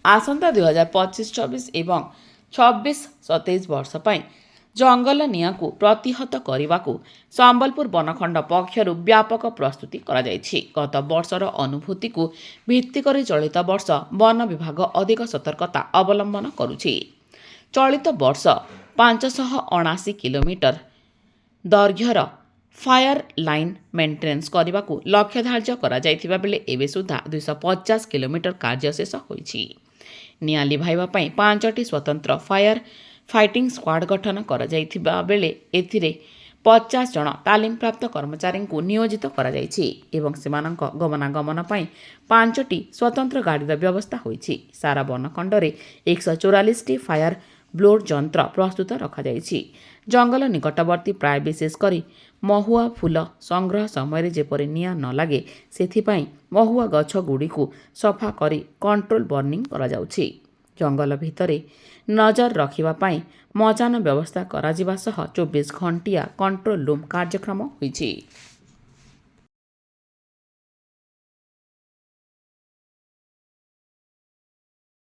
ଆସନ୍ତା 2025-26 ଏବଂ 26-27 ବର୍ଷ ପାଇଁ ଜଙ୍ଗଲ ନିଆଁକୁ ପ୍ରତିହତ କରିବାକୁ ସମ୍ବଲପୁର ବନଖଣ୍ଡ ପକ୍ଷରୁ ବ୍ୟାପକ ପ୍ରସ୍ତୁତି କରାଯାଇଛି। ଗତ ବର୍ଷର ଅନୁଭୂତିକୁ ଭିତ୍ତି କରି ଚଳିତ ବର୍ଷ ବନ ବିଭାଗ ଅଧିକ ସତର୍କତା ଅବଲମ୍ବନ କରୁଛି। ଚଳିତ ବର୍ଷ 579 କିଲୋମିଟର ଦୈର୍ଘ୍ୟର ଫାୟାର ଲାଇନ୍ ମେଣ୍ଟେନାନ୍ସ କରିବାକୁ ଲକ୍ଷ୍ୟ ଧାର୍ଯ୍ୟ କରାଯାଇଥିବା ବେଳେ ଏବେ ସୁଦ୍ଧା 250 କିଲୋମିଟର କାର୍ଯ୍ୟ ଶେଷ ହୋଇଛି। ନିଆଁ ଲିଭାଇବା ପାଇଁ 5ଟି ସ୍ୱତନ୍ତ୍ର ଫାୟାର ଫାଇଟିଂ ସ୍କ୍ୱାଡ୍ ଗଠନ କରାଯାଇଥିବା ବେଳେ ଏଥିରେ 50 ଜଣ ତାଲିମପ୍ରାପ୍ତ କର୍ମଚାରୀଙ୍କୁ ନିୟୋଜିତ କରାଯାଇଛି ଏବଂ ସେମାନଙ୍କ ଗମନାଗମନ ପାଇଁ 5ଟି ସ୍ୱତନ୍ତ୍ର ଗାଡ଼ିର ବ୍ୟବସ୍ଥା ହୋଇଛି। ସାରା ବନଖଣ୍ଡରେ 144ଟି ଫାୟାର ବ୍ଲୋର ଯନ୍ତ୍ର ପ୍ରସ୍ତୁତ ରଖାଯାଇଛି। ଜଙ୍ଗଲ ନିକଟବର୍ତ୍ତୀ ପ୍ରାୟ ବିଶେଷ କରି ମହୁଆ ଫୁଲ ସଂଗ୍ରହ ସମୟରେ ଯେପରି ନିଆଁ ନ ଲାଗେ ସେଥିପାଇଁ ମହୁଆ ଗଛଗୁଡ଼ିକୁ ସଫା କରି କଣ୍ଟ୍ରୋଲ ବର୍ଣ୍ଣିଂ କରାଯାଉଛି। ଜଙ୍ଗଲ ଭିତରେ ନଜର ରଖିବା ପାଇଁ ମଚାନ ବ୍ୟବସ୍ଥା କରାଯିବା ସହ 24 ଘଣ୍ଟିଆ କଣ୍ଟ୍ରୋଲ ରୁମ୍ କାର୍ଯ୍ୟକ୍ଷମ ହୋଇଛି।